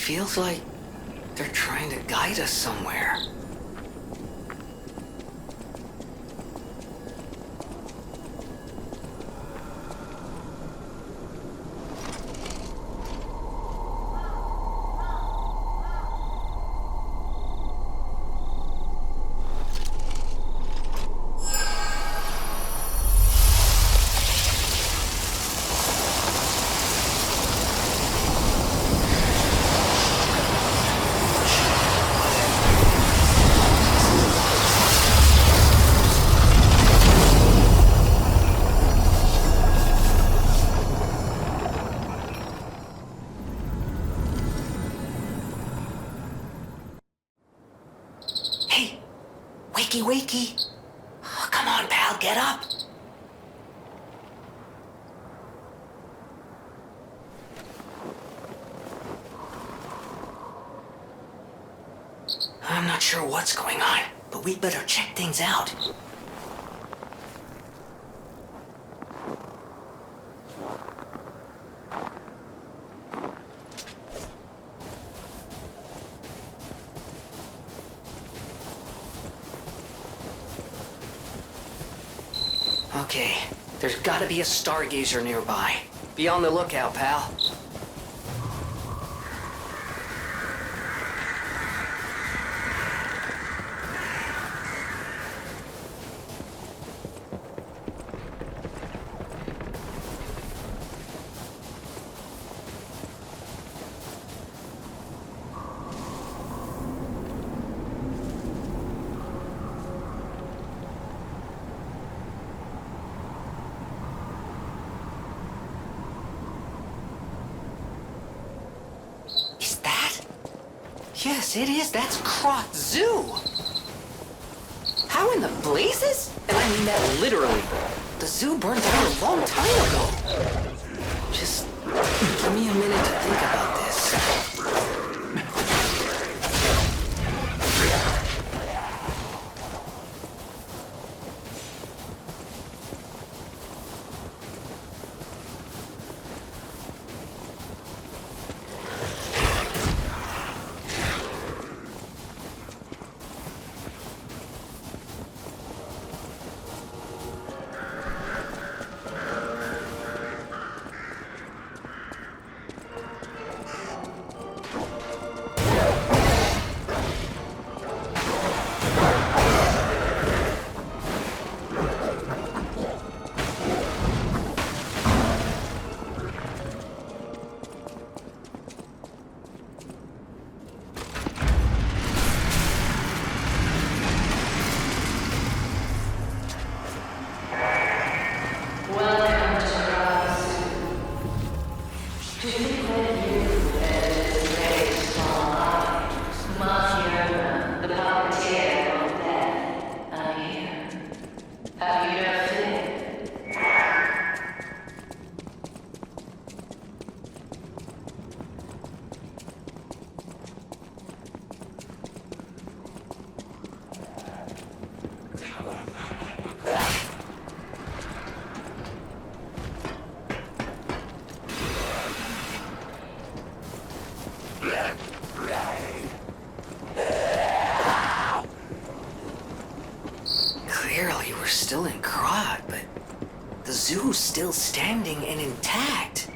feels like they're trying to guide us somewhere. Wakey, wakey. Oh, come on, pal, get up. I'm not sure what's going on, but we'd better check things out. Okay, there's gotta be a stargazer nearby. Be on the lookout, pal. Yes, it is. That's Krot Zoo. How in the blazes? And I mean that literally. The zoo burned down a long time ago. Just give me a minute to think about this. Clearly, we're still in Krot, but the zoo's still standing and intact.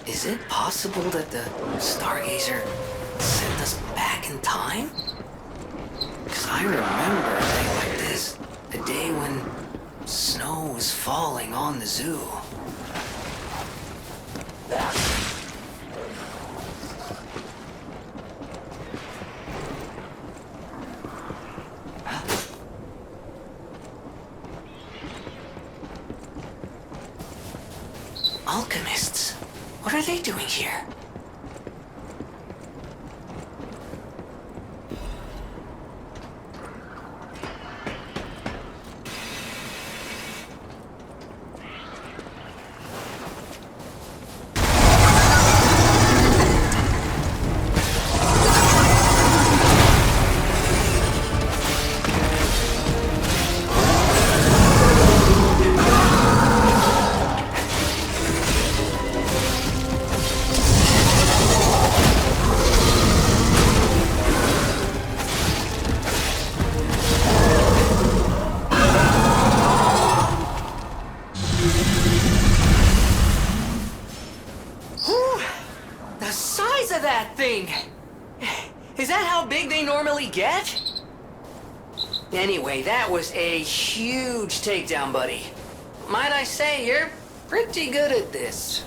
Is it possible that the Stargazer sent us back in time? Because I remember a day like this, a day when snow was falling on the zoo. Alchemists? What are they doing here? Whew! The size of that thing! Is that how big they normally get? Anyway, that was a huge takedown, buddy. Might I say, you're pretty good at this.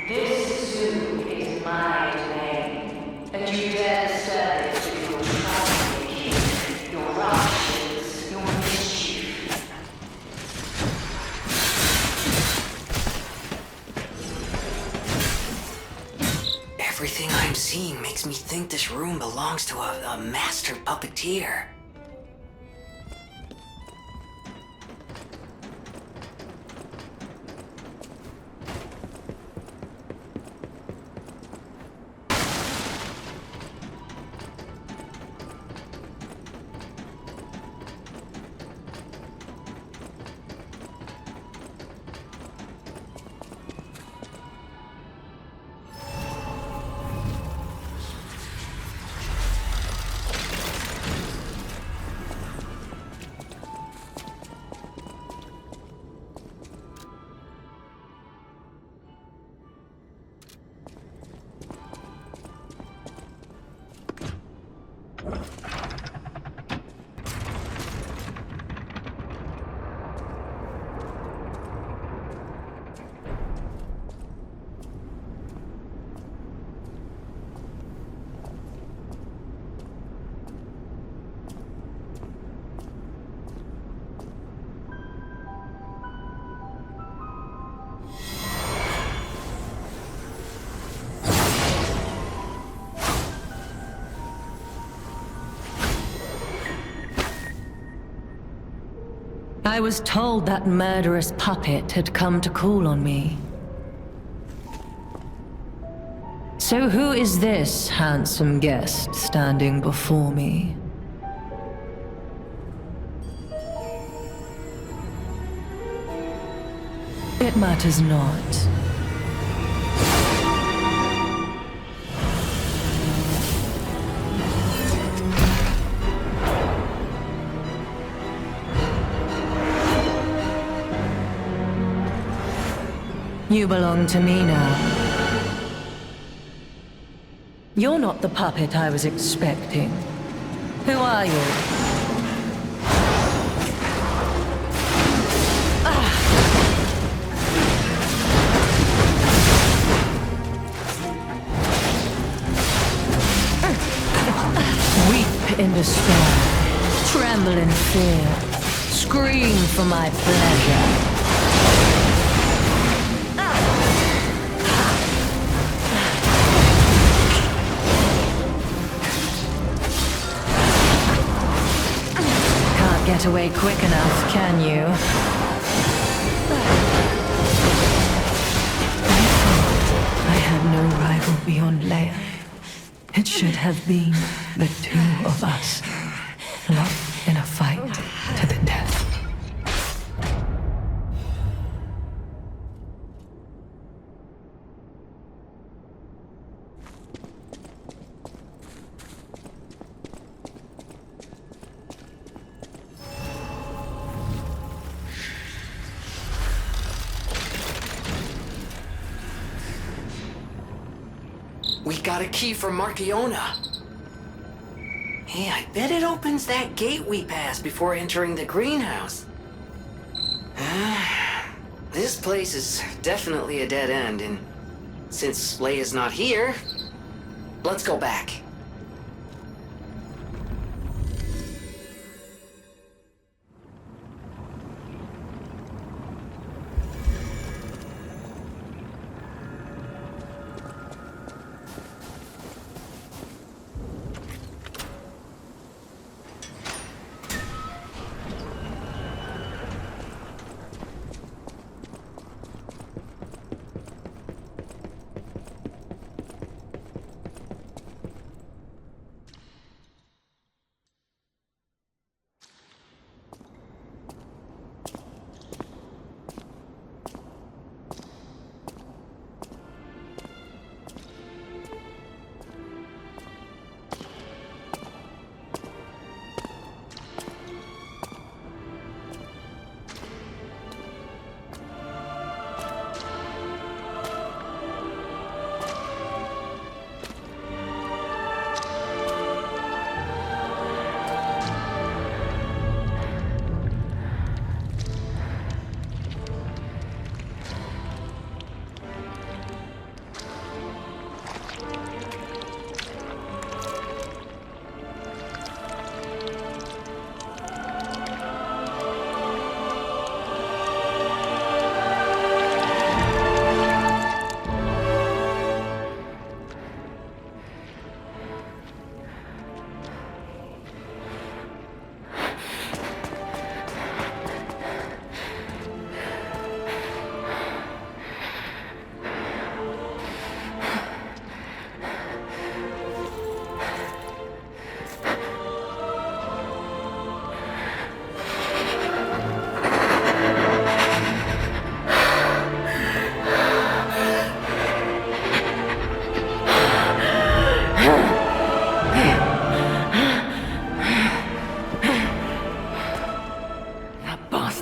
This zoo is my domain, and you dare disturb it with your troublemaking, your rushes, your mischief. Everything I'm seeing makes me think this room belongs to a master puppeteer. I was told that murderous puppet had come to call on me. So who is this handsome guest standing before me? It matters not. You belong to me now. You're not the puppet I was expecting. Who are you? Weep in despair, tremble in fear, scream for my pleasure. Get away quick enough, can you? I had no rival beyond Leia. It should have been the two of us, locked in a fight to the death. We got a key from Marchiona. Hey, I bet it opens that gate we passed before entering the greenhouse. This place is definitely a dead end, and since Leia's not here, let's go back.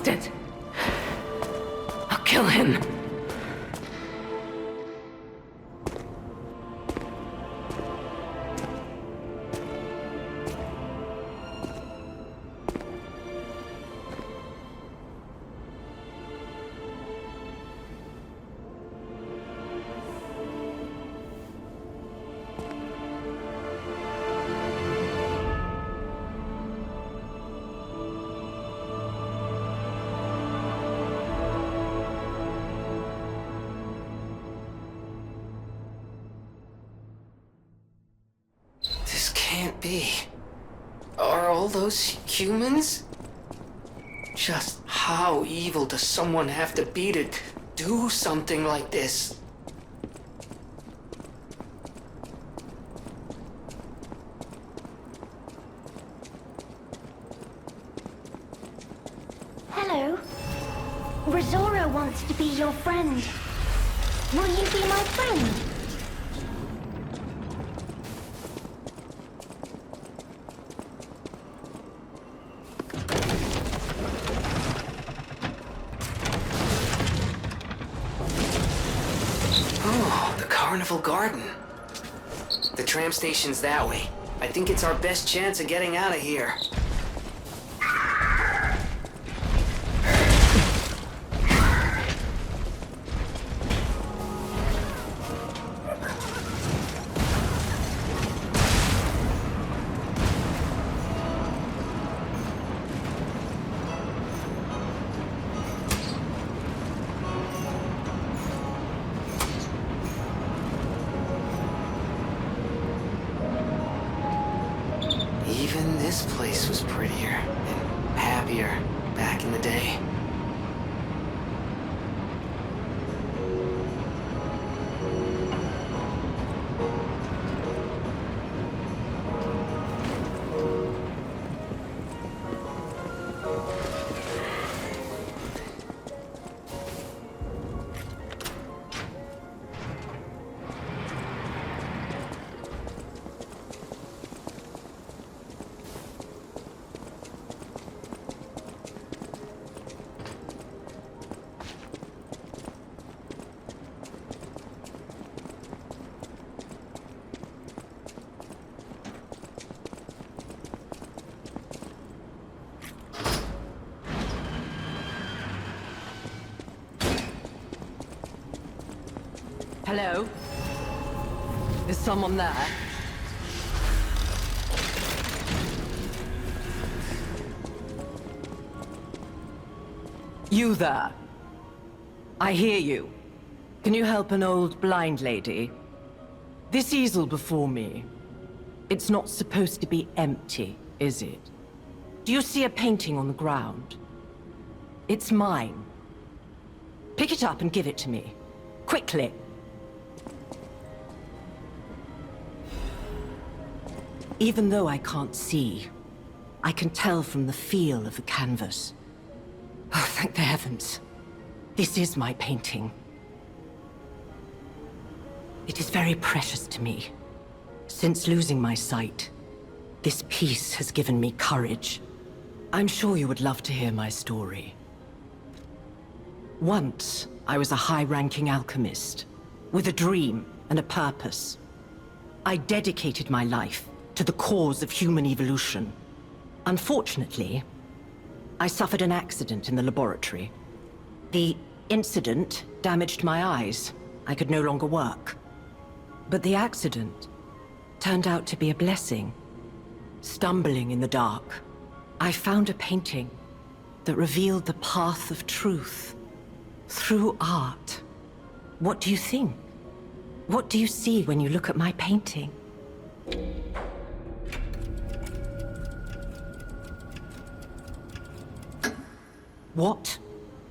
bastard! I'll kill him. This can't be. Are all those humans? Just how evil does someone have to be to do something like this? Hello. Rosora wants to be your friend. Will you be my friend? Oh, the Carnival Garden. The tram station's that way. I think it's our best chance of getting out of here. Even this place was prettier and happier back in the day. Hello? Is someone there? You there? I hear you. Can you help an old blind lady? This easel before me, it's not supposed to be empty, is it? Do you see a painting on the ground? It's mine. Pick it up and give it to me. Quickly. Even though I can't see, I can tell from the feel of the canvas. Oh, thank the heavens. This is my painting. It is very precious to me. Since losing my sight, this piece has given me courage. I'm sure you would love to hear my story. Once, I was a high-ranking alchemist, with a dream and a purpose. I dedicated my life to the cause of human evolution. Unfortunately, I suffered an accident in the laboratory. The incident damaged my eyes. I could no longer work. But the accident turned out to be a blessing. Stumbling in the dark, I found a painting that revealed the path of truth through art. What do you think? What do you see when you look at my painting? What?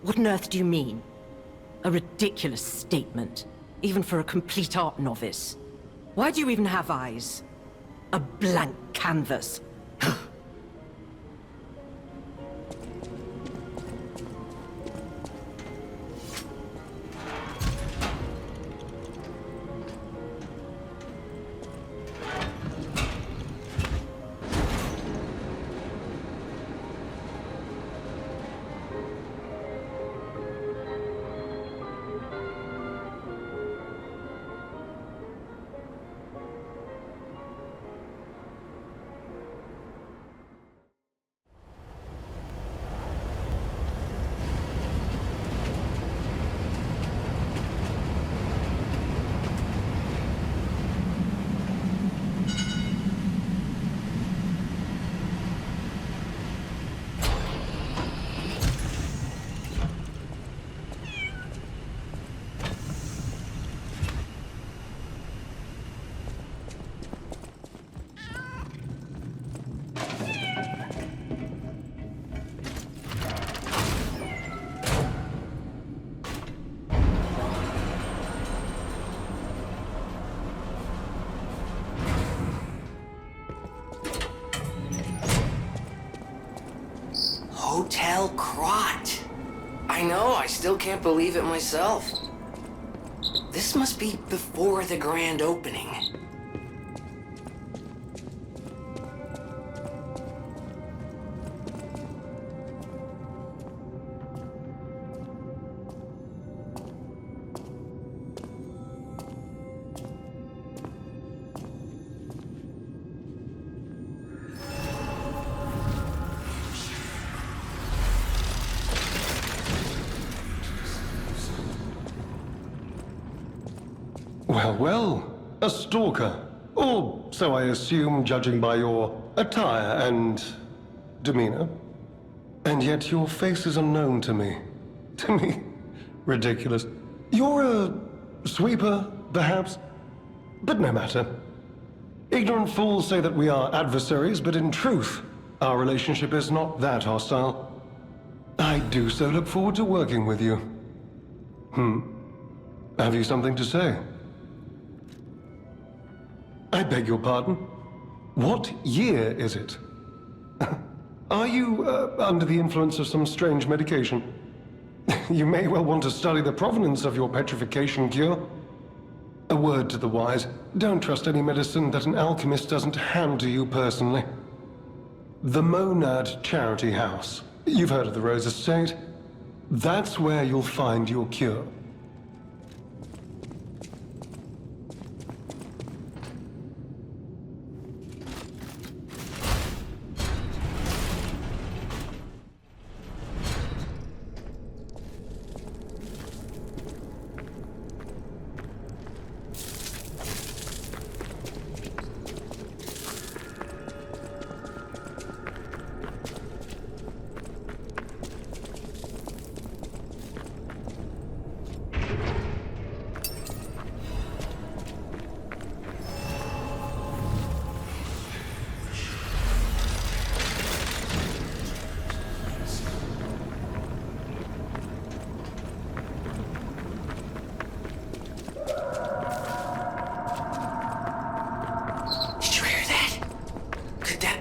What on earth do you mean? A ridiculous statement, even for a complete art novice. Why do you even have eyes? A blank canvas. Hotel Krat. I know, I still can't believe it myself. This must be before the grand opening. Well, well, a stalker. Or so I assume, judging by your attire and demeanor. And yet your face is unknown to me. To me? Ridiculous. You're a sweeper, perhaps? But no matter. Ignorant fools say that we are adversaries, but in truth, our relationship is not that hostile. I do so look forward to working with you. Have you something to say? I beg your pardon? What year is it? Are you under the influence of some strange medication? You may well want to study the provenance of your petrification cure. A word to the wise, don't trust any medicine that an alchemist doesn't hand to you personally. The Monad Charity House. You've heard of the Rose Estate? That's where you'll find your cure.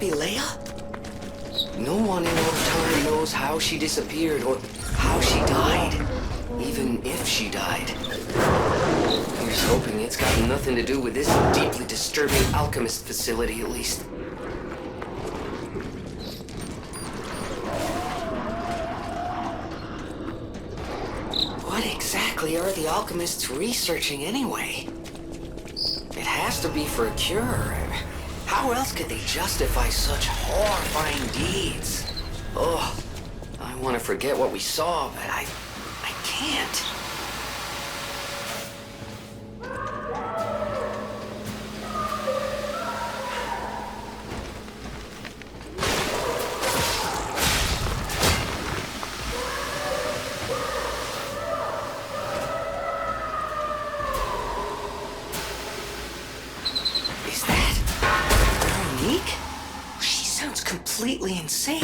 Be Leia? No one in our time knows how she disappeared or how she died, even if she died. Here's hoping it's got nothing to do with this deeply disturbing alchemist facility, at least. What exactly are the alchemists researching anyway? It has to be for a cure. How else could they justify such horrifying deeds? Oh, I want to forget what we saw, but I can't. Completely insane.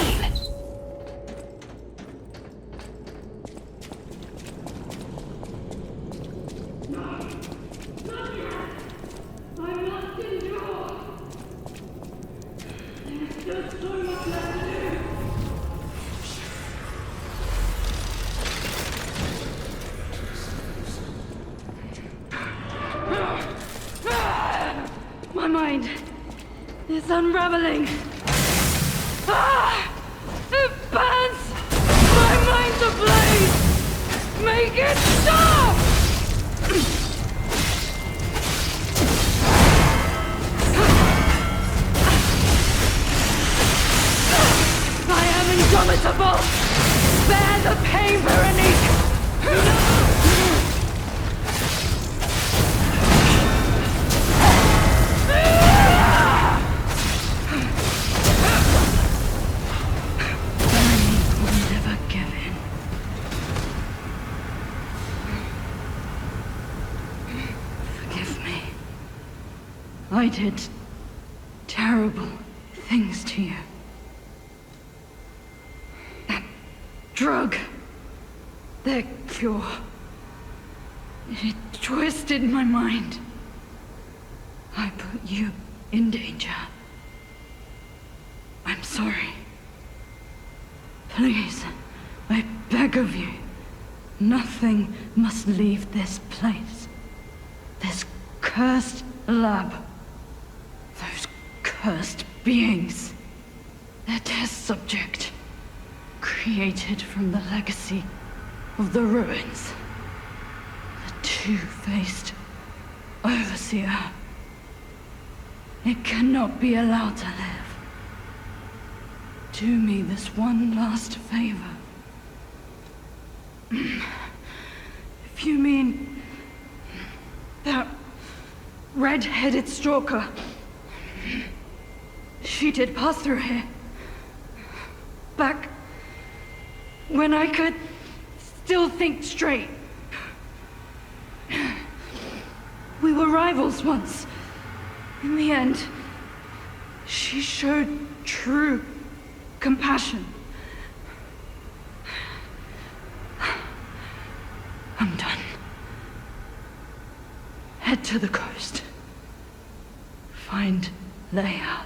My mind is unraveling. It burns! My mind's ablaze! Make it stop! I am indomitable! Bear the pain, Veronique! I did terrible things to you. That drug, their cure, it twisted my mind. I put you in danger. I'm sorry. Please, I beg of you. Nothing must leave this place. This cursed lab. Those cursed beings. Their test subject. Created from the legacy of the ruins. The two-faced Overseer. It cannot be allowed to live. Do me this one last favor. If you mean that red-headed stalker, she did pass through here. Back when I could still think straight. We were rivals once. In the end, she showed true compassion. I'm done. Head to the coast. Find Leia.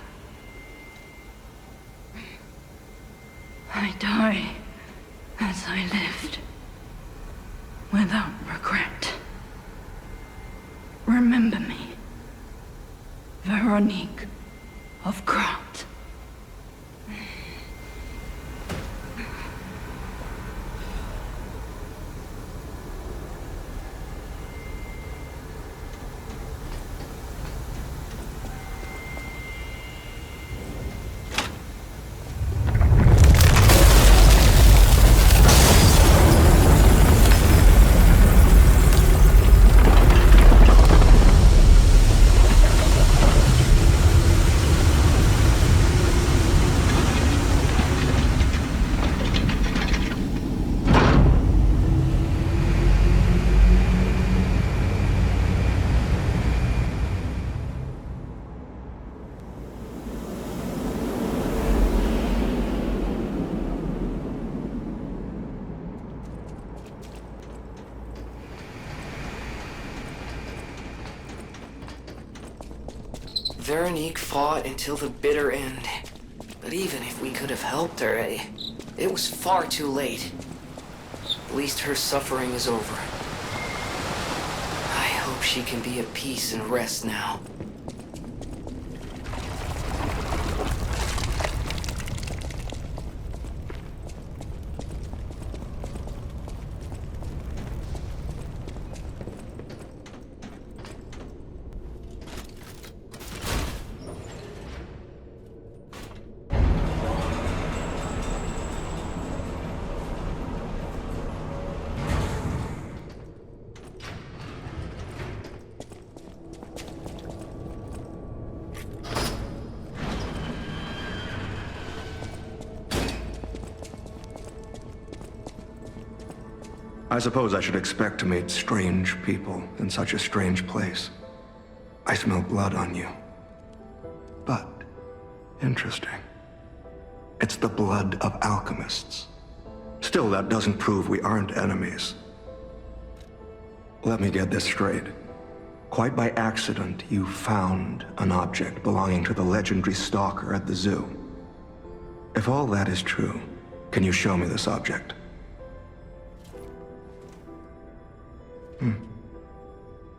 I die as I lived, without regret. Remember me, Veronique of Krat. Veronique fought until the bitter end. But even if we could have helped her, it was far too late. At least her suffering is over. I hope she can be at peace and rest now. I suppose I should expect to meet strange people in such a strange place. I smell blood on you. But, interesting. It's the blood of alchemists. Still, that doesn't prove we aren't enemies. Let me get this straight. Quite by accident, you found an object belonging to the legendary stalker at the zoo. If all that is true, can you show me this object?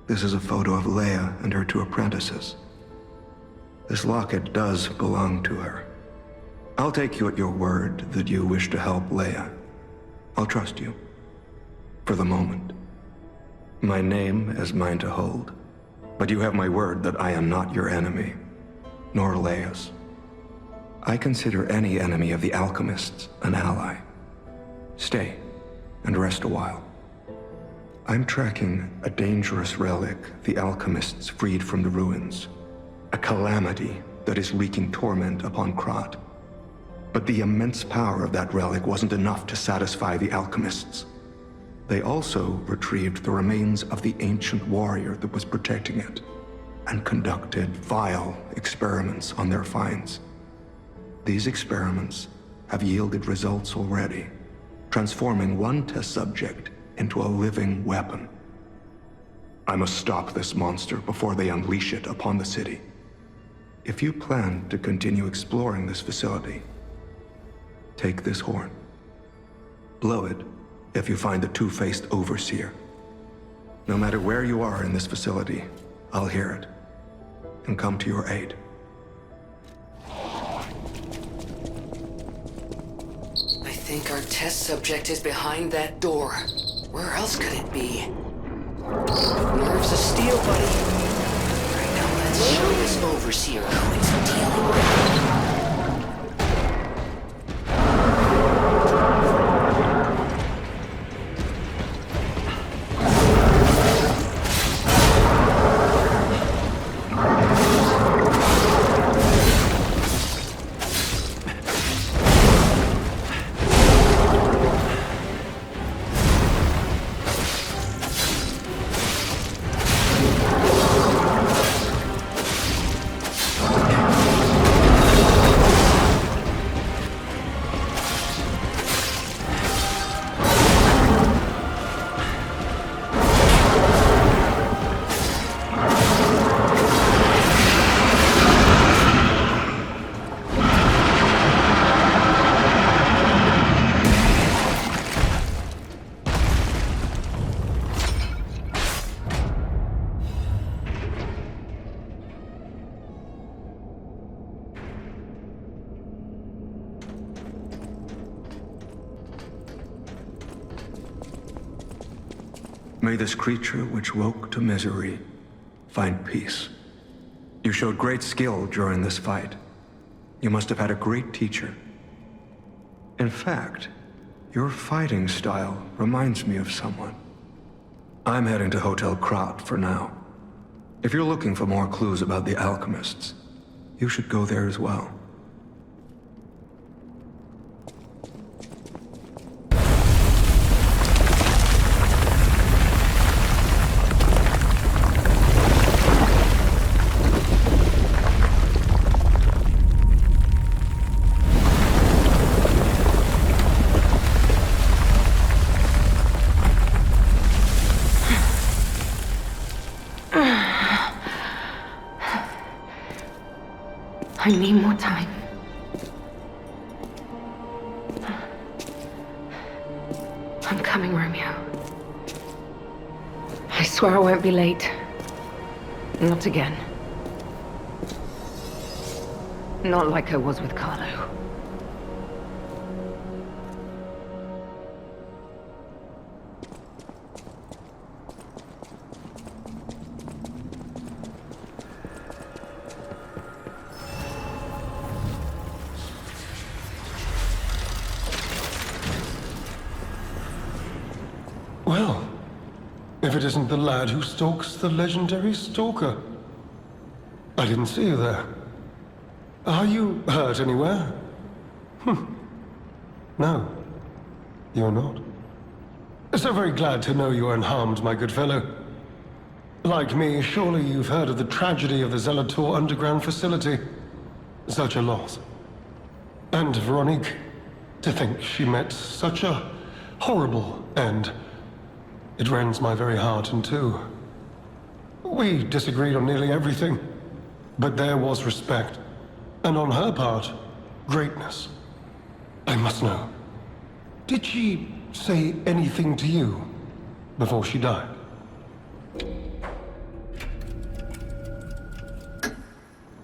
This is a photo of Leia and her two apprentices. This locket does belong to her. I'll take you at your word that you wish to help Leia. I'll trust you. For the moment. My name is mine to hold. But you have my word that I am not your enemy, nor Leia's. I consider any enemy of the alchemists an ally. Stay and rest a while. I'm tracking a dangerous relic the alchemists freed from the ruins. A calamity that is wreaking torment upon Krat. But the immense power of that relic wasn't enough to satisfy the alchemists. They also retrieved the remains of the ancient warrior that was protecting it, and conducted vile experiments on their finds. These experiments have yielded results already, transforming one test subject into a living weapon. I must stop this monster before they unleash it upon the city. If you plan to continue exploring this facility, take this horn. Blow it if you find the two-faced Overseer. No matter where you are in this facility, I'll hear it and come to your aid. I think our test subject is behind that door. Where else could it be? Nerves of steel, buddy. Right now, let's show this Overseer who it's dealing with. May this creature which woke to misery find peace. You showed great skill during this fight. You must have had a great teacher. In fact, your fighting style reminds me of someone. I'm heading to Hotel Krat for now. If you're looking for more clues about the alchemists, you should go there as well. I need more time. I'm coming, Romeo. I swear I won't be late. Not again. Not like I was with Carlo. Well, if it isn't the lad who stalks the legendary stalker. I didn't see you there. Are you hurt anywhere? No, you're not. So very glad to know you're unharmed, my good fellow. Like me, surely you've heard of the tragedy of the Zelator underground facility. Such a loss. And Veronique, to think she met such a horrible end. It rends my very heart in two. We disagreed on nearly everything, but there was respect. And on her part, greatness. I must know. Did she say anything to you before she died?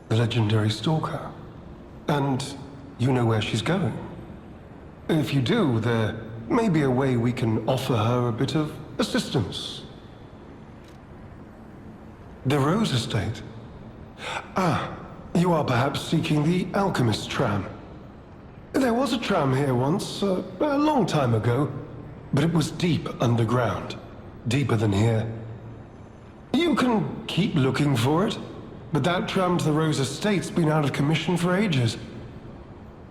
The legendary stalker. And you know where she's going? If you do, there may be a way we can offer her a bit of assistance. The Rose Estate. Ah, you are perhaps seeking the Alchemist tram. There was a tram here once, a long time ago, but it was deep underground. Deeper than here. You can keep looking for it, but that tram to the Rose Estate's been out of commission for ages.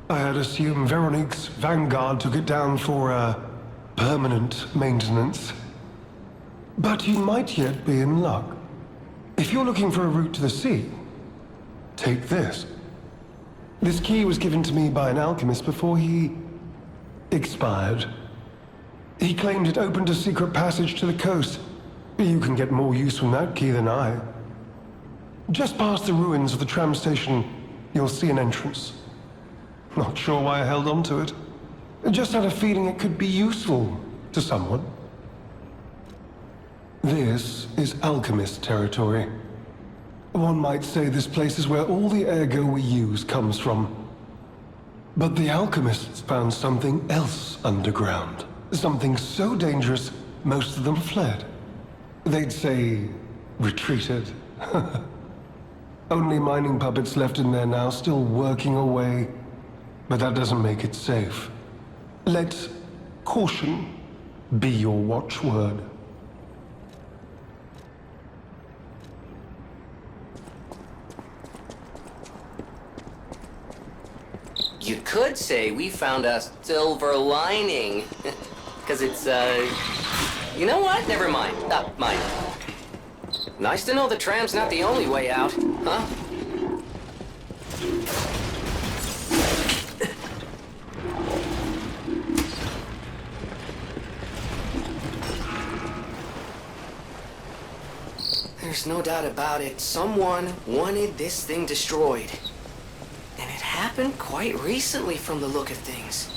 I had assumed Veronique's Vanguard took it down for, permanent maintenance. But you might yet be in luck. If you're looking for a route to the sea, take this. This key was given to me by an alchemist before he expired. He claimed it opened a secret passage to the coast. You can get more use from that key than I. Just past the ruins of the tram station, you'll see an entrance. Not sure why I held on to it. Just had a feeling it could be useful to someone. This is alchemist territory. One might say this place is where all the ergo we use comes from. But the alchemists found something else underground. Something so dangerous, most of them fled. They'd say, retreated. Only mining puppets left in there now, still working away. But that doesn't make it safe. Let caution be your watchword. You could say we found a silver lining. Because it's, You know what? Never mind. Mine. Nice to know the tram's not the only way out, huh? There's no doubt about it. Someone wanted this thing destroyed. And it happened quite recently from the look of things.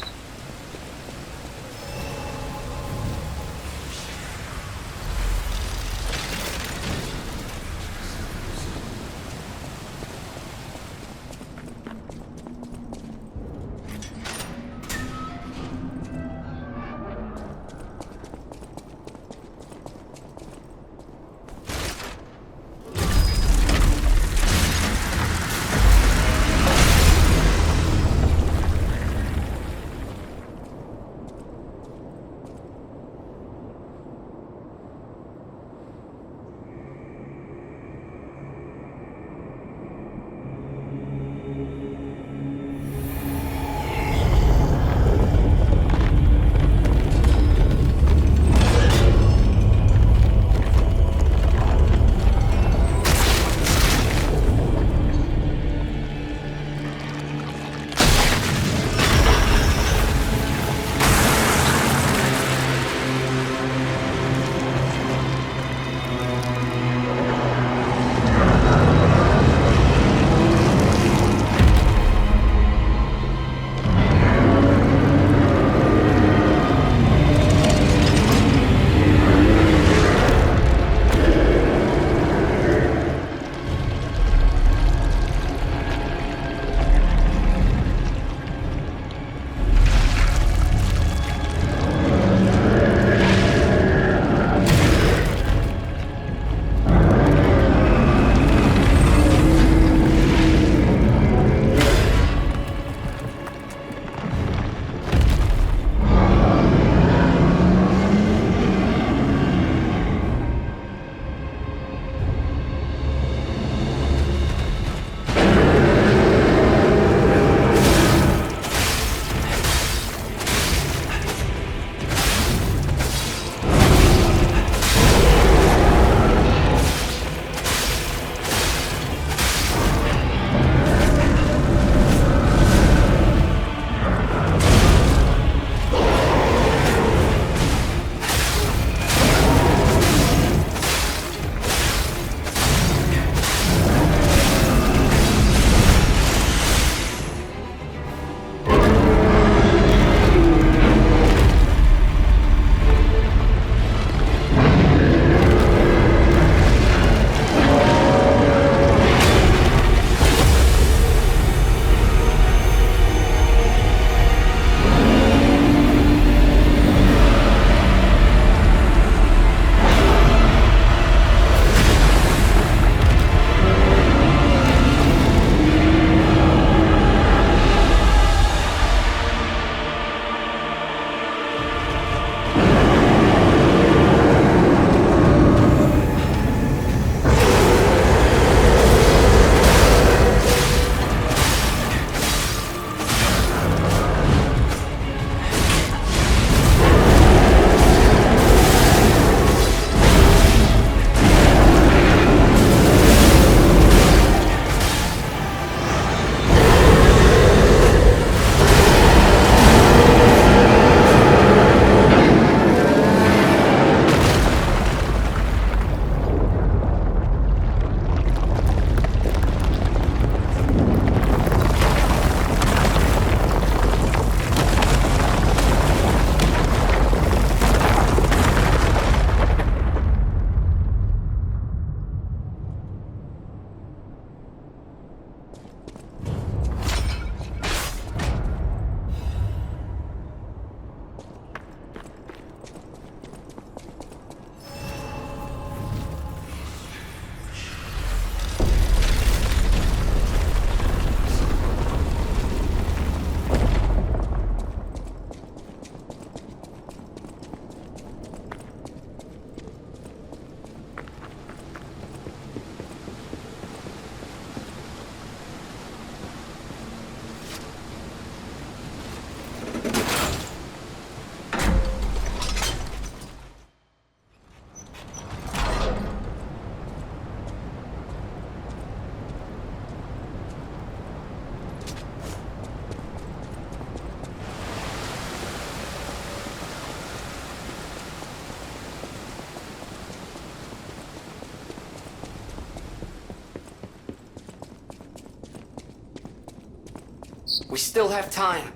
We still have time.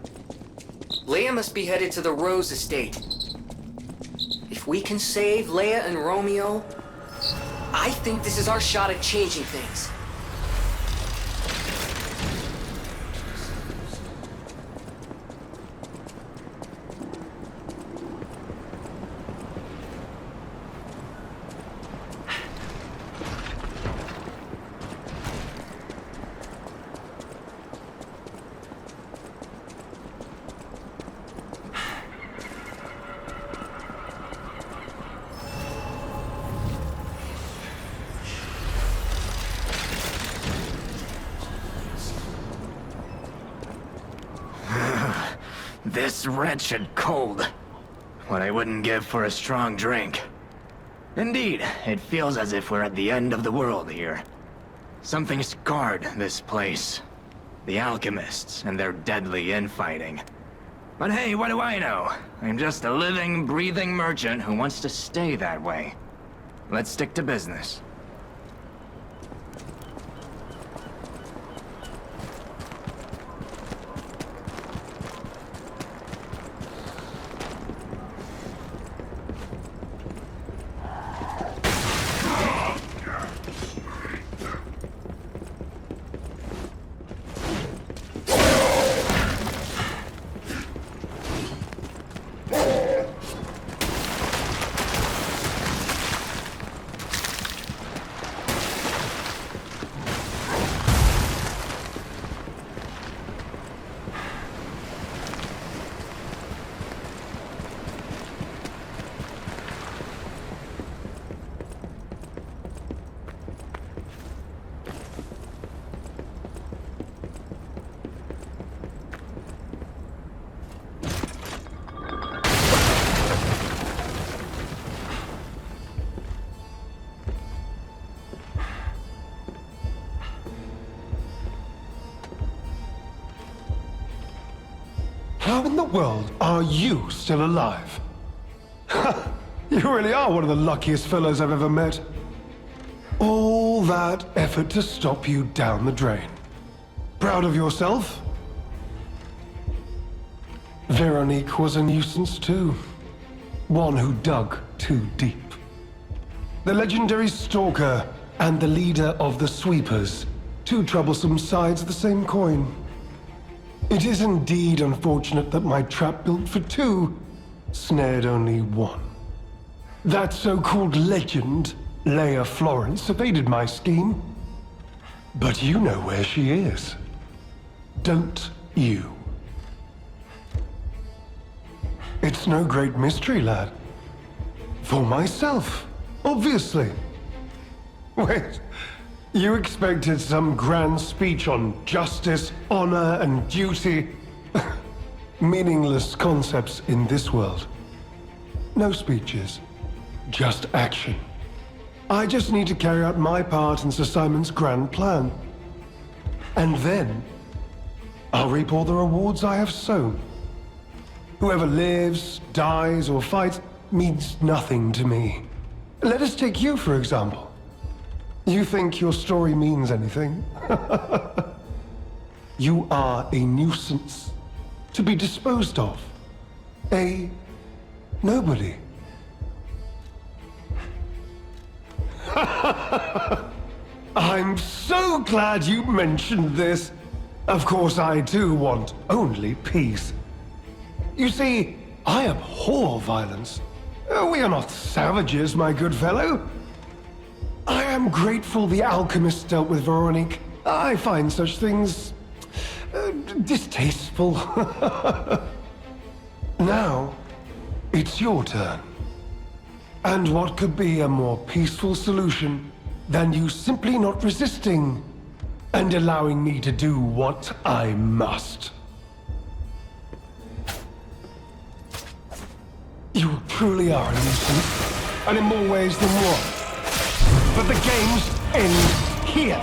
Leia must be headed to the Rose estate. If we can save Leia and Romeo, I think this is our shot at changing things. This wretched cold. What I wouldn't give for a strong drink. Indeed, it feels as if we're at the end of the world here. Something scarred this place. The alchemists and their deadly infighting. But hey, what do I know? I'm just a living, breathing merchant who wants to stay that way. Let's stick to business. How in the world are you still alive? You really are one of the luckiest fellows I've ever met. All that effort to stop you down the drain. Proud of yourself? Veronique was a nuisance too. One who dug too deep. The legendary stalker and the leader of the sweepers. Two troublesome sides of the same coin. It is indeed unfortunate that my trap built for two snared only one. That so-called legend, Leia Florence, evaded my scheme. But you know where she is. Don't you? It's no great mystery, lad. For myself, obviously. Wait. You expected some grand speech on justice, honor, and duty? Meaningless concepts in this world. No speeches, just action. I just need to carry out my part in Sir Simon's grand plan. And then, I'll reap all the rewards I have sown. Whoever lives, dies, or fights means nothing to me. Let us take you, for example. You think your story means anything? You are a nuisance to be disposed of. A nobody. I'm so glad you mentioned this. Of course, I too want only peace. You see, I abhor violence. We are not savages, my good fellow. I am grateful the alchemist dealt with Veronique. I find such things distasteful. Now, it's your turn. And what could be a more peaceful solution than you simply not resisting and allowing me to do what I must? You truly are a nuisance, and in more ways than one. But the games end here.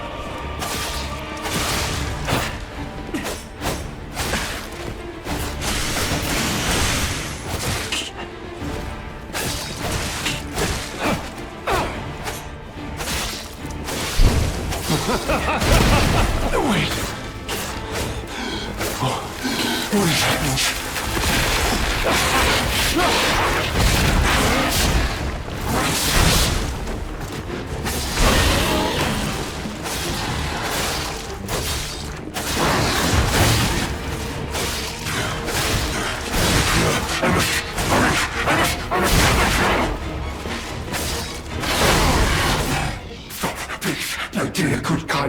Wait. Oh.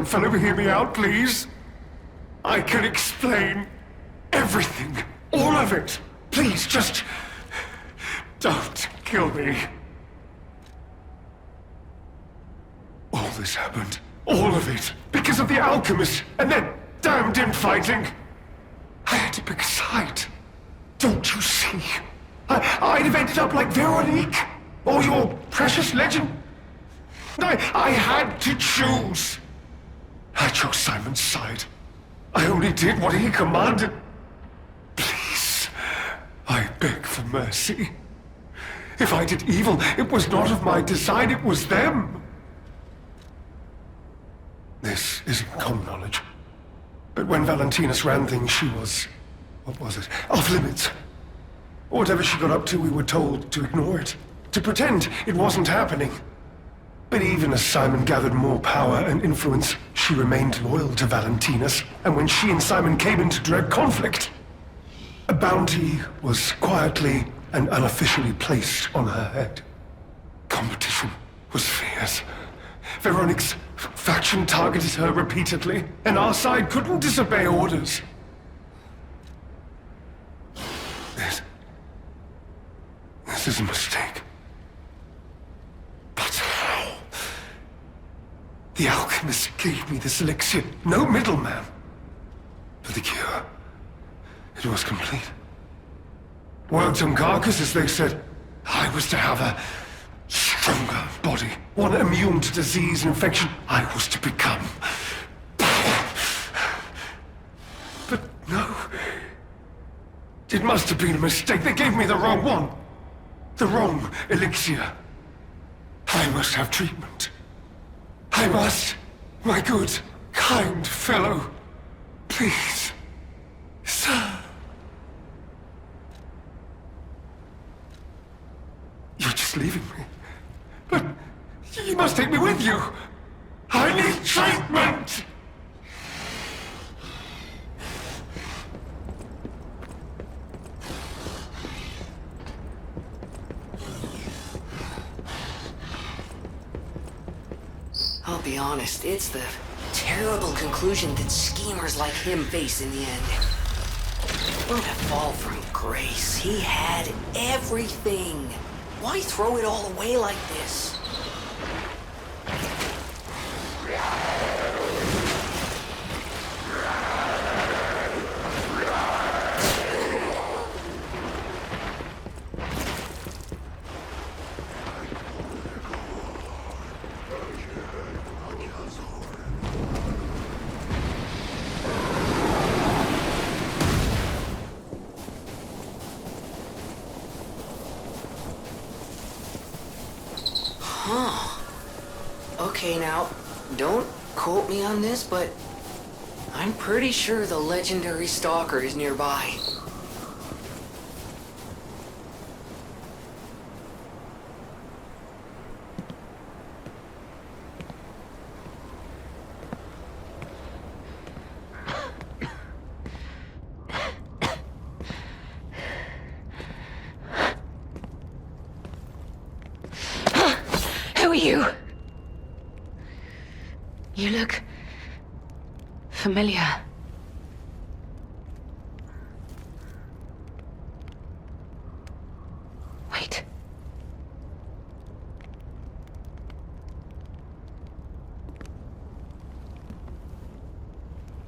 fellow, hear me out, please. I can explain everything. All of it. Please, just... don't kill me. All this happened. All of it. Because of the alchemist and their damned infighting. I had to pick a side. Don't you see? I'd have ended up like Veronique. Or your precious legend. I had to choose. I chose Simon's side. I only did what he commanded. Please, I beg for mercy. If I did evil, it was not of my design, it was them. This isn't common knowledge. But when Valentinus ran things, she was... what was it? Off limits. Whatever she got up to, we were told to ignore it. To pretend it wasn't happening. But even as Simon gathered more power and influence, she remained loyal to Valentinus, and when she and Simon came into direct conflict, a bounty was quietly and unofficially placed on her head. Competition was fierce. Veronique's faction targeted her repeatedly, and our side couldn't disobey orders. This is a mistake. But how? The alchemist gave me this elixir, no middleman. For the cure, it was complete. Worked on carcasses, they said. I was to have a stronger body, one immune to disease and infection. I was to become. But no. It must have been a mistake. They gave me the wrong one. The wrong elixir. I must have treatment. I must. My good, kind fellow. Please. Sir. You're just leaving me. But you must take me with you. I need treatment! I'll be honest, it's the terrible conclusion that schemers like him face in the end. What a fall from grace. He had everything. Why throw it all away like this? Okay, now, don't quote me on this, but I'm pretty sure the legendary stalker is nearby. Who are you? You look familiar. Wait.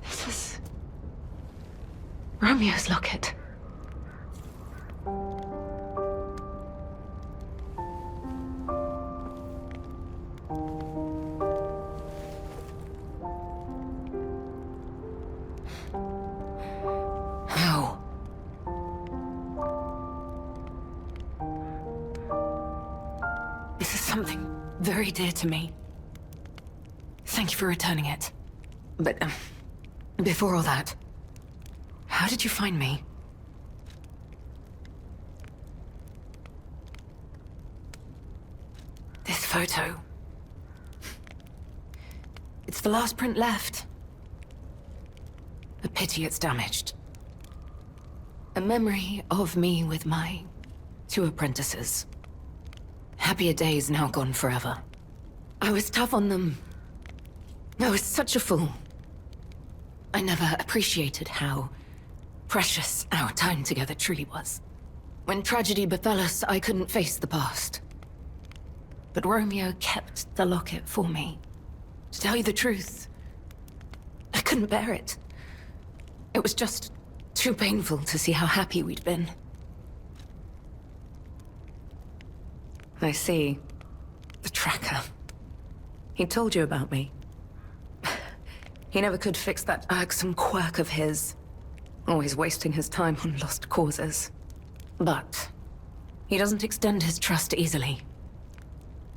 This is Romeo's locket. This is something very dear to me. Thank you for returning it. But, before all that, how did you find me? This photo. It's the last print left. A pity it's damaged. A memory of me with my 2 apprentices. Happier days now gone forever. I was tough on them. I was such a fool. I never appreciated how precious our time together truly was. When tragedy befell us, I couldn't face the past. But Romeo kept the locket for me. To tell you the truth, I couldn't bear it. It was just too painful to see how happy we'd been. I see. The tracker. He told you about me. He never could fix that irksome quirk of his. Always wasting his time on lost causes. But he doesn't extend his trust easily.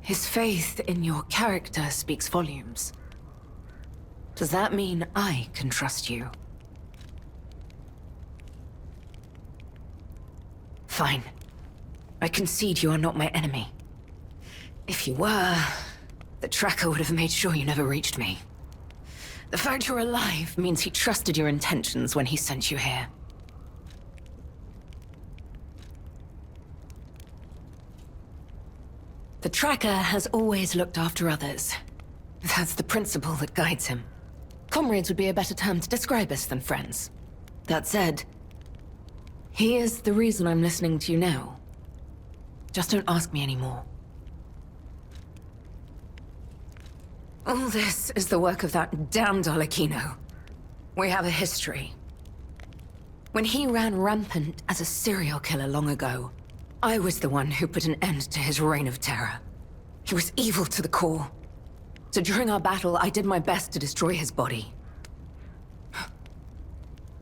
His faith in your character speaks volumes. Does that mean I can trust you? Fine. I concede you are not my enemy. If you were, the tracker would have made sure you never reached me. The fact you're alive means he trusted your intentions when he sent you here. The tracker has always looked after others. That's the principle that guides him. Comrades would be a better term to describe us than friends. That said, he is the reason I'm listening to you now. Just don't ask me anymore. All this is the work of that damned Arlecchino. We have a history. When he ran rampant as a serial killer long ago, I was the one who put an end to his reign of terror. He was evil to the core. So during our battle, I did my best to destroy his body.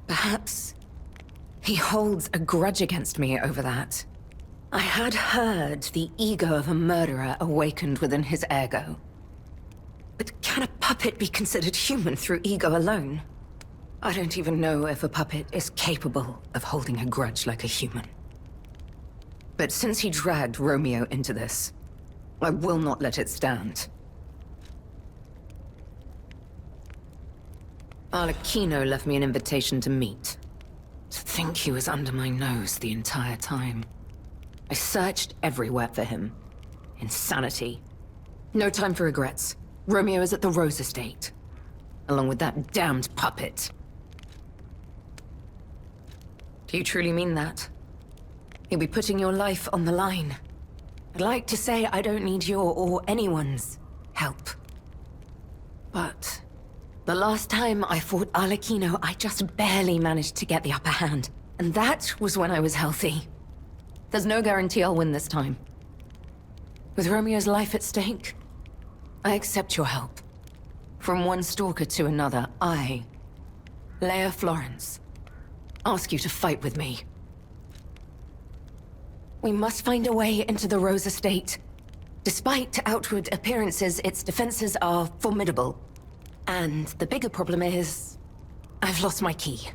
Perhaps he holds a grudge against me over that. I had heard the ego of a murderer awakened within his ergo. But can a puppet be considered human through ego alone? I don't even know if a puppet is capable of holding a grudge like a human. But since he dragged Romeo into this, I will not let it stand. Arlecchino left me an invitation to meet. To think he was under my nose the entire time. I searched everywhere for him. Insanity. No time for regrets. Romeo is at the Rose Estate. Along with that damned puppet. Do you truly mean that? You'll be putting your life on the line. I'd like to say I don't need your or anyone's help. But the last time I fought Arlecchino, I just barely managed to get the upper hand. And that was when I was healthy. There's no guarantee I'll win this time. With Romeo's life at stake, I accept your help. From one stalker to another, I, Leia Florence, ask you to fight with me. We must find a way into the Rose Estate. Despite outward appearances, its defenses are formidable. And the bigger problem is, I've lost my key.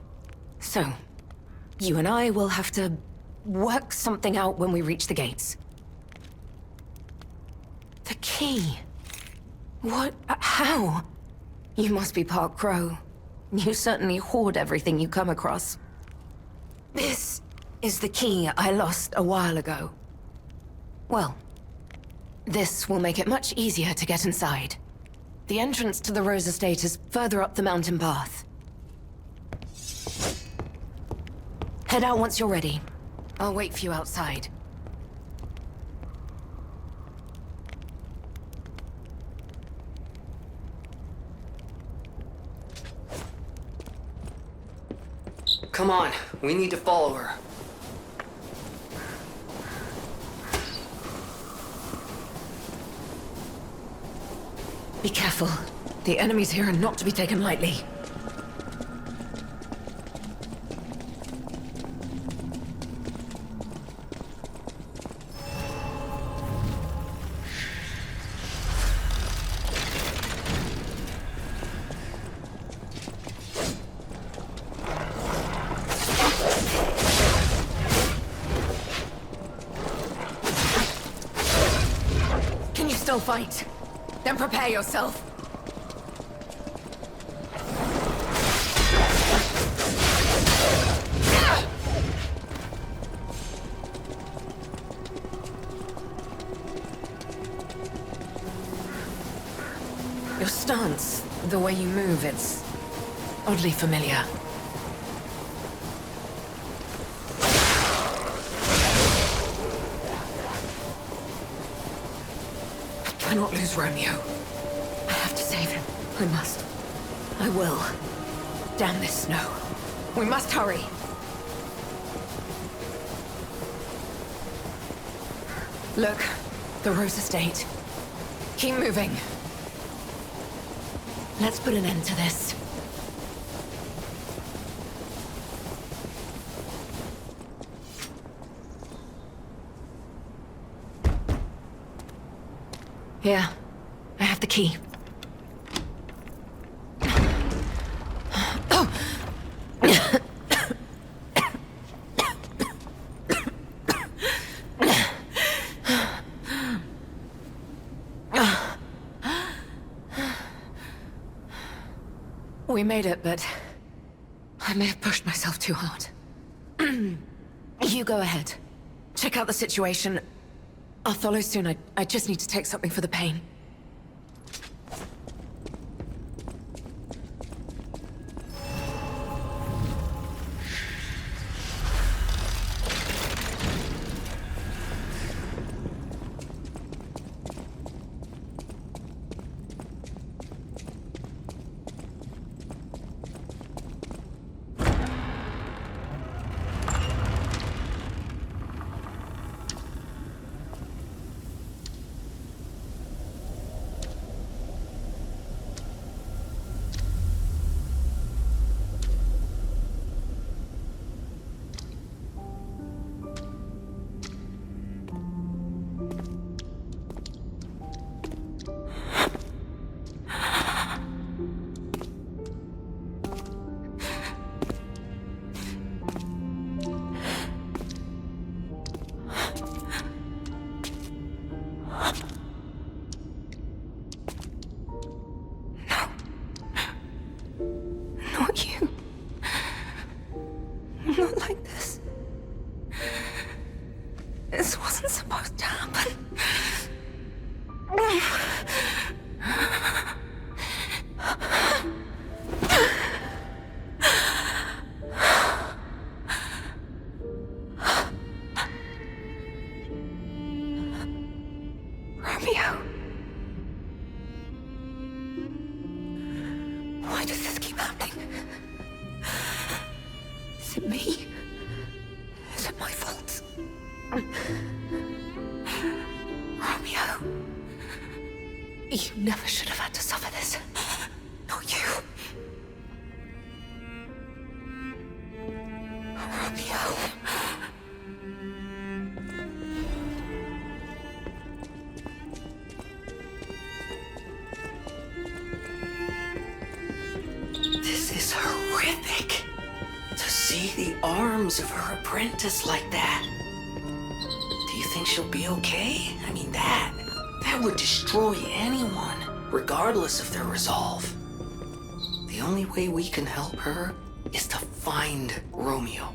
So, you and I will have to work something out when we reach the gates. The key? What? How? You must be part Crow. You certainly hoard everything you come across. This is the key I lost a while ago. Well, this will make it much easier to get inside. The entrance to the Rose Estate is further up the mountain path. Head out once you're ready. I'll wait for you outside. Come on, we need to follow her. Be careful. The enemies here are not to be taken lightly. Can you still fight? Then prepare yourself. Your stance The way you move, it's oddly familiar. I cannot lose Romeo. I have to save him. I must. I will. Damn this snow. We must hurry. Look, the Rose Estate. Keep moving. Let's put an end to this. Here, I have the key. We made it, but I may have pushed myself too hard. You go ahead. Check out the situation. I'll follow soon. I just need to take something for the pain. You never should have had to suffer this. Not you. Romeo. This is horrific. To see the arms of her apprentice like that. Do you think she'll be okay? I mean, that would destroy anyone, regardless of their resolve. The only way we can help her is to find Romeo.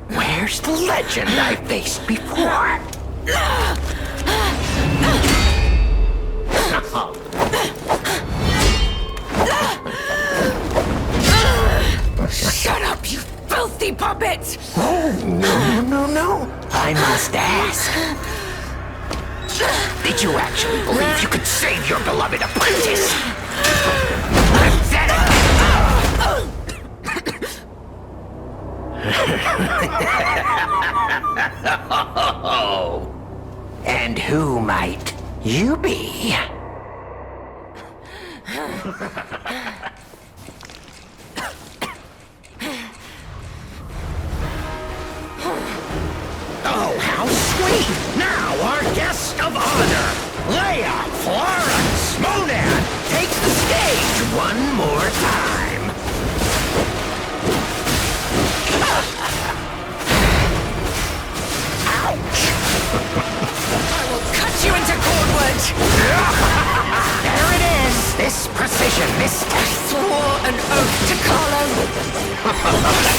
Where's the legend I faced before? Shut up, you filthy puppet! Oh, no. I must ask. Did you actually believe you could save your beloved apprentice? Pathetic! you be? Oh, how sweet! Now our guest of honor, Leia Florence Monad, takes the stage one more time. Ouch! I will cut you into cordwood! There it is! This precision, this I swore an oath to Carlo. I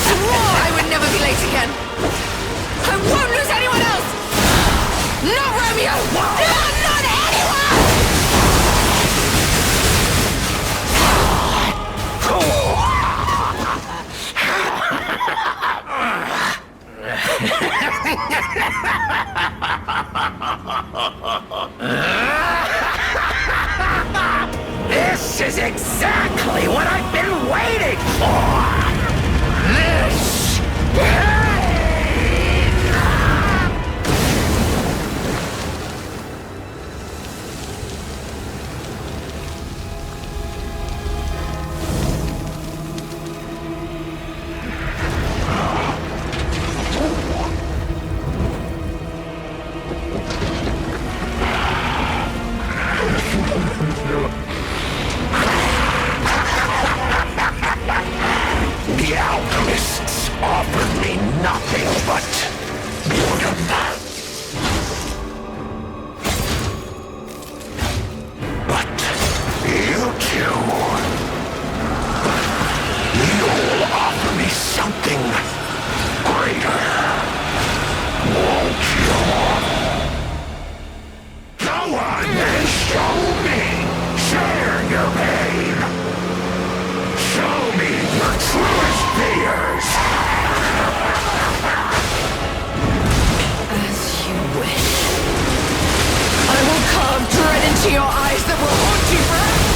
swore I would never be late again. I won't lose anyone else! Not Romeo! No, not anyone! This is exactly what I've been waiting for! This pain! The alchemists offered me nothing but boredom. But you two, you'll offer me something greater, won't you? Go on and show me! Share your pain! Show me your truest fears! As you wish. I will carve dread into your eyes that will haunt you forever!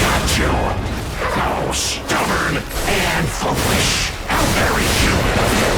Got you! Oh, stubborn and foolish! How very human of you!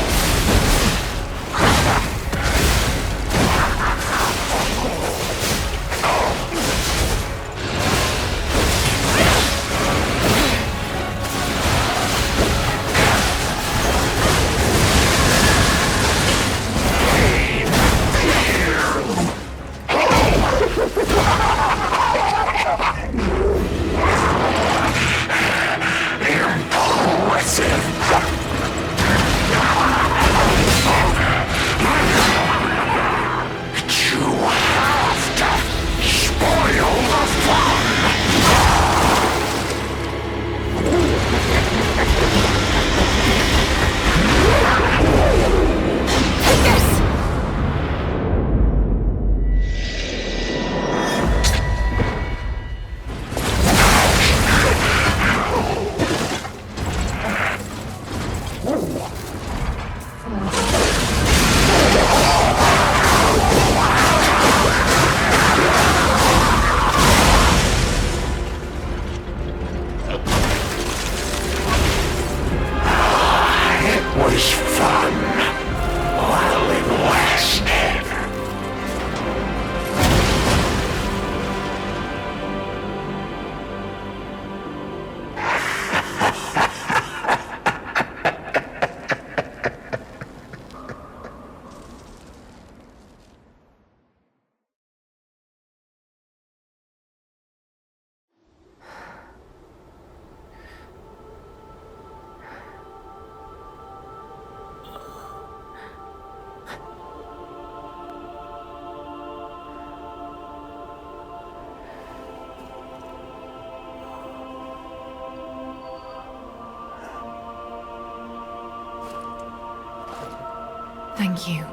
Thank you.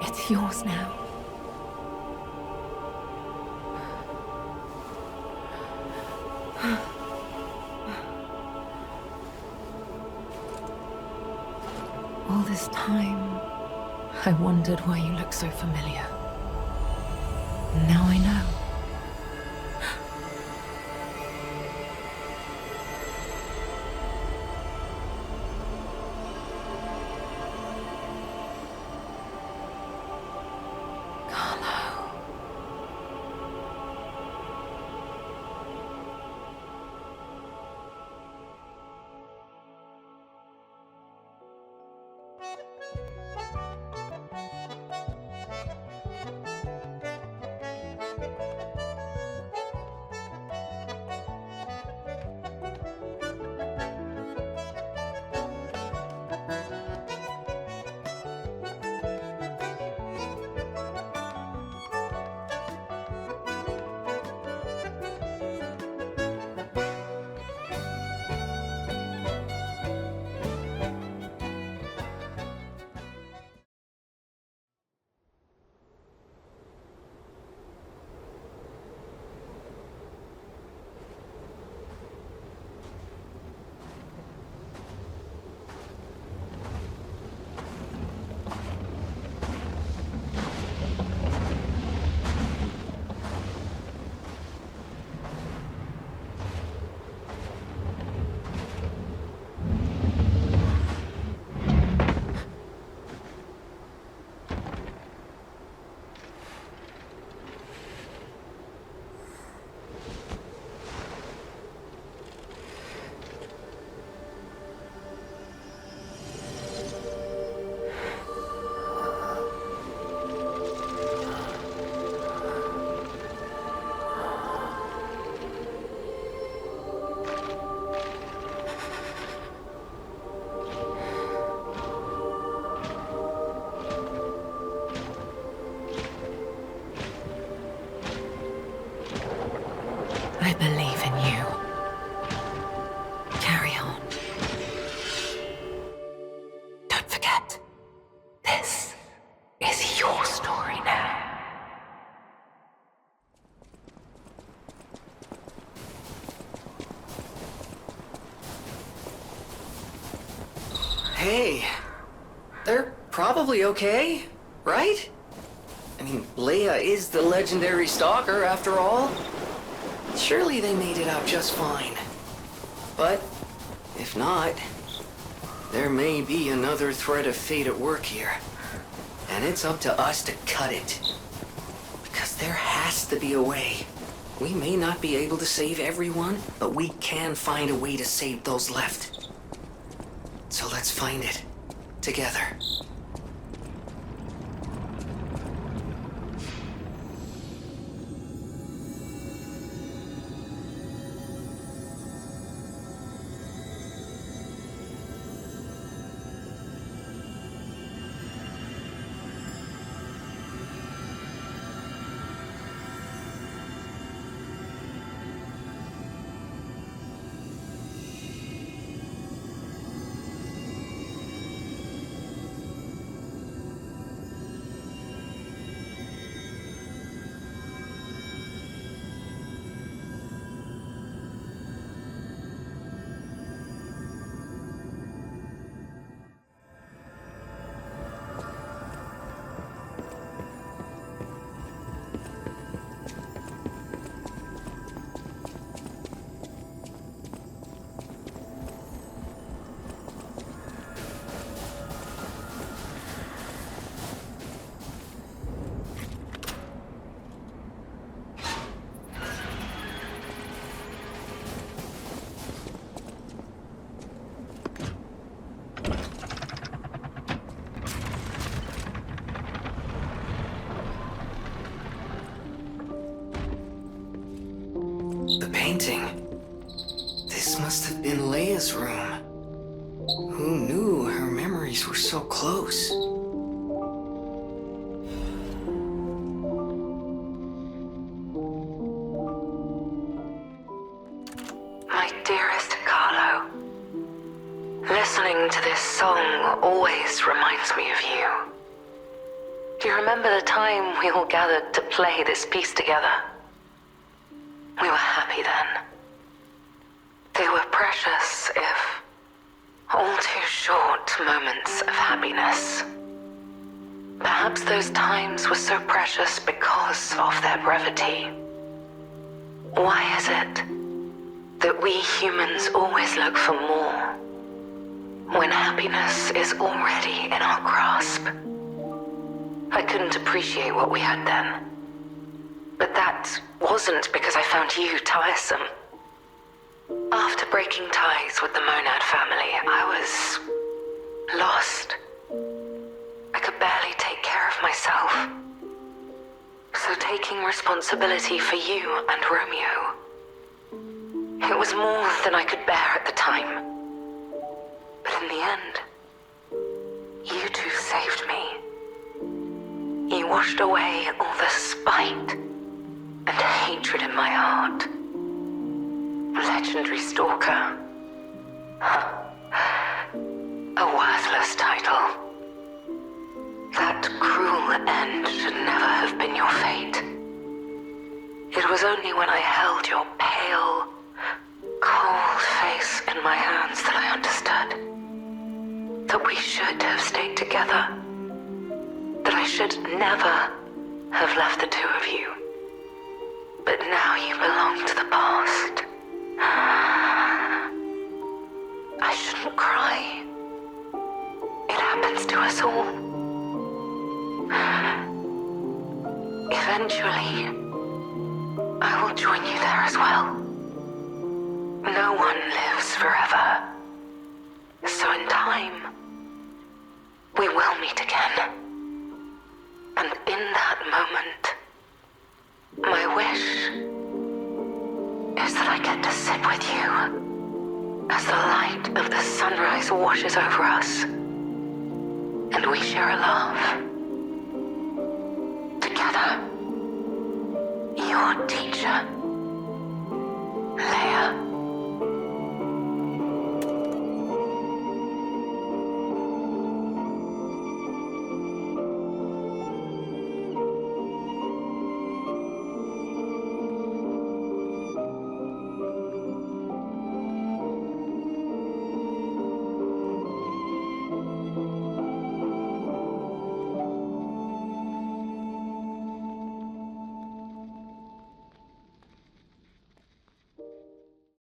It's yours now. this time, I wondered why you look so familiar. Now I know. I believe in you. Carry on. Don't forget, this is your story now. Hey, they're probably okay, right? I mean, Leia is the legendary stalker after all. Surely they made it out just fine. But if not, there may be another thread of fate at work here. And it's up to us to cut it. Because there has to be a way. We may not be able to save everyone, but we can find a way to save those left. So let's find it. Together. The painting. This must have been Leia's room. Who knew her memories were so close? My dearest Carlo, listening to this song always reminds me of you. Do you remember the time we all gathered to play this piece together? We were happy then. They were precious, if All too short moments of happiness. Perhaps those times were so precious because of their brevity. Why is it that we humans always look for more when happiness is already in our grasp? I couldn't appreciate what we had then. But that wasn't because I found you tiresome. After breaking ties with the Monad family, I was lost. I could barely take care of myself. So taking responsibility for you and Romeo, it was more than I could bear at the time. But in the end, you two saved me. You washed away all the spite and hatred in my heart. Legendary Stalker. A worthless title. That cruel end should never have been your fate. It was only when I held your pale, cold face in my hands that I understood that we should have stayed together. That I should never have left the two of you. But now you belong to the past. I shouldn't cry. It happens to us all. Eventually, I will join you there as well. No one lives forever. So in time, we will meet again. And in that moment, my wish is that I get to sit with you as the light of the sunrise washes over us, and we share a laugh.